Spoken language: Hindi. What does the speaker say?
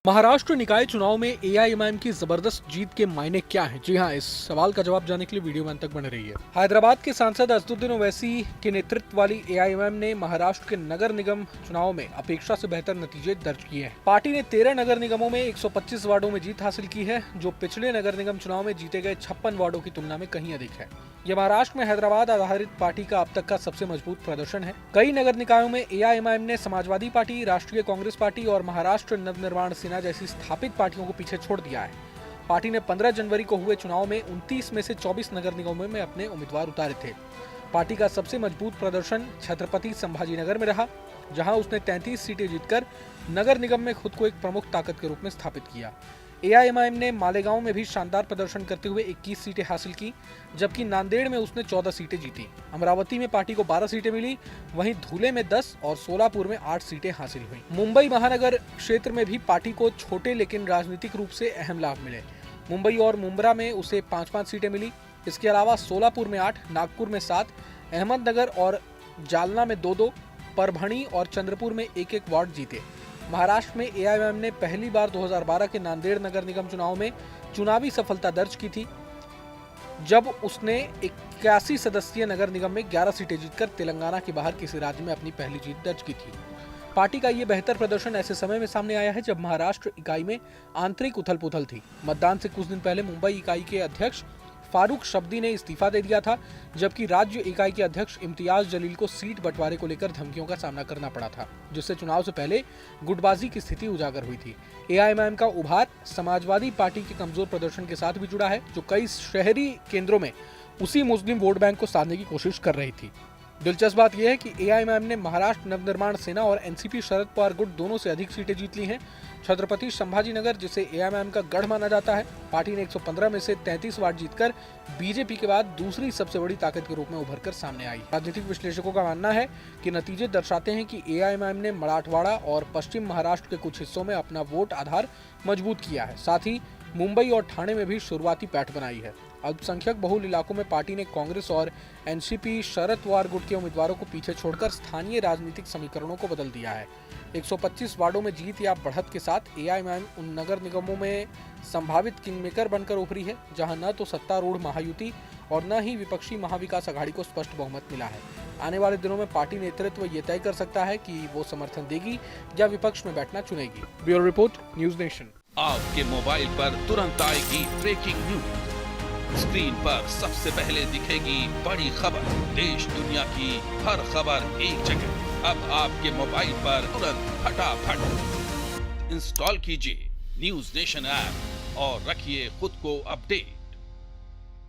महाराष्ट्र निकाय चुनाव में एआईएमआईएम की जबरदस्त जीत के मायने क्या हैं? जी हां, इस सवाल का जवाब जानने के लिए वीडियो में अंत तक बने रहिए। हैदराबाद के सांसद असदुद्दीन ओवैसी के नेतृत्व वाली एआईएमआईएम ने महाराष्ट्र के नगर निगम चुनाव में अपेक्षा से बेहतर नतीजे दर्ज किए हैं। पार्टी ने 13 नगर निगमों में 125 वार्डों में जीत हासिल की है, जो पिछले नगर निगम चुनाव में जीते गए 56 वार्डों की तुलना में कहीं अधिक है। यह महाराष्ट्र में हैदराबाद आधारित पार्टी का अब तक का सबसे मजबूत प्रदर्शन है। कई नगर निकायों में एआईएमआईएम ने समाजवादी पार्टी, राष्ट्रीय कांग्रेस पार्टी और महाराष्ट्र नवनिर्माण सेना जैसी स्थापित पार्टियों को पीछे छोड़ दिया है। पार्टी ने 15 जनवरी को हुए चुनाव में 29 में से 24 नगर निगमों में अपने उम्मीदवार उतारे थे। पार्टी का सबसे मजबूत प्रदर्शन छत्रपति संभाजीनगर में रहा, जहां उसने 33 सीटें जीतकर नगर निगम में खुद को एक प्रमुख ताकत के रूप में स्थापित किया। एआईएमआईएम ने मालेगांव में भी शानदार प्रदर्शन करते हुए 21 सीटें हासिल की, जबकि नांदेड़ में उसने 14 सीटें जीती। अमरावती में पार्टी को 12 सीटें मिली, वहीं धुले में 10 और सोलापुर में 8 सीटें हासिल हुई। मुंबई महानगर क्षेत्र में भी पार्टी को छोटे लेकिन राजनीतिक रूप से अहम लाभ मिले। मुंबई और मुंब्रा में उसे 5-5 सीटें मिली। इसके अलावा सोलापुर में 8, नागपुर में 7, अहमदनगर और जालना में 2-2, परभणी और चंद्रपुर में 1-1 वार्ड जीते। महाराष्ट्र में एआईएमआईएम ने पहली बार 2012 के नांदेड़ नगर निगम चुनाव में चुनावी सफलता दर्ज की थी, जब उसने 81 सदस्यीय नगर निगम में 11 सीटें जीतकर तेलंगाना के बाहर किसी राज्य में अपनी पहली जीत दर्ज की थी। पार्टी का ये बेहतर प्रदर्शन ऐसे समय में सामने आया है जब महाराष्ट्र इकाई में आंतरिक उथल-पुथल थी। मतदान से कुछ दिन पहले मुंबई इकाई के अध्यक्ष फारूक शब्दी ने इस्तीफा दे दिया था, जबकि राज्य इकाई के अध्यक्ष इम्तियाज जलील को सीट बंटवारे को लेकर धमकियों का सामना करना पड़ा था, जिससे चुनाव से पहले गुटबाजी की स्थिति उजागर हुई थी। एआईएमआईएम का उभार समाजवादी पार्टी के कमजोर प्रदर्शन के साथ भी जुड़ा है, जो कई शहरी केंद्रों में उसी मुस्लिम वोट बैंक को साधने की कोशिश कर रही थी। दिलचस्प बात यह है कि एआईएमआईएम ने महाराष्ट्र नवनिर्माण सेना और एनसीपी शरद पवार गुट दोनों से अधिक सीटें जीत ली हैं। छत्रपति संभाजीनगर, जिसे एआईएमआईएम का गढ़ माना जाता है, पार्टी ने 115 में से 33 वार्ड जीतकर बीजेपी के बाद दूसरी सबसे बड़ी ताकत के रूप में उभरकर सामने आई। राजनीतिक विश्लेषकों का मानना है कि नतीजे दर्शाते हैं कि एआईएमआईएम ने मराठवाड़ा और पश्चिम महाराष्ट्र के कुछ हिस्सों में अपना वोट आधार मजबूत किया है। साथ ही मुंबई और ठाणे में भी शुरुआती पैठ बनाई है। अल्पसंख्यक बहुल इलाकों में पार्टी ने कांग्रेस और एनसीपी शरद पवार गुट के उम्मीदवारों को पीछे छोड़कर स्थानीय राजनीतिक समीकरणों को बदल दिया है। 125 वार्डों में जीत या बढ़त के साथ एआईएमआईएम उन नगर निगमों में संभावित किंगमेकर बनकर उभरी है, जहां न तो सत्तारूढ़ महायुति और न ही विपक्षी महाविकास अघाड़ी को स्पष्ट बहुमत मिला है। आने वाले दिनों में पार्टी नेतृत्व ये तय कर सकता है कि वो समर्थन देगी या विपक्ष में बैठना चुनेगी। Bureau report, News Nation. आपके मोबाइल पर तुरंत आएगी ब्रेकिंग न्यूज। स्क्रीन पर सबसे पहले दिखेगी बड़ी खबर। देश दुनिया की हर खबर एक जगह। अब आपके मोबाइल पर तुरंत फटाफट इंस्टॉल कीजिए न्यूज नेशन ऐप और रखिए खुद को अपडेट।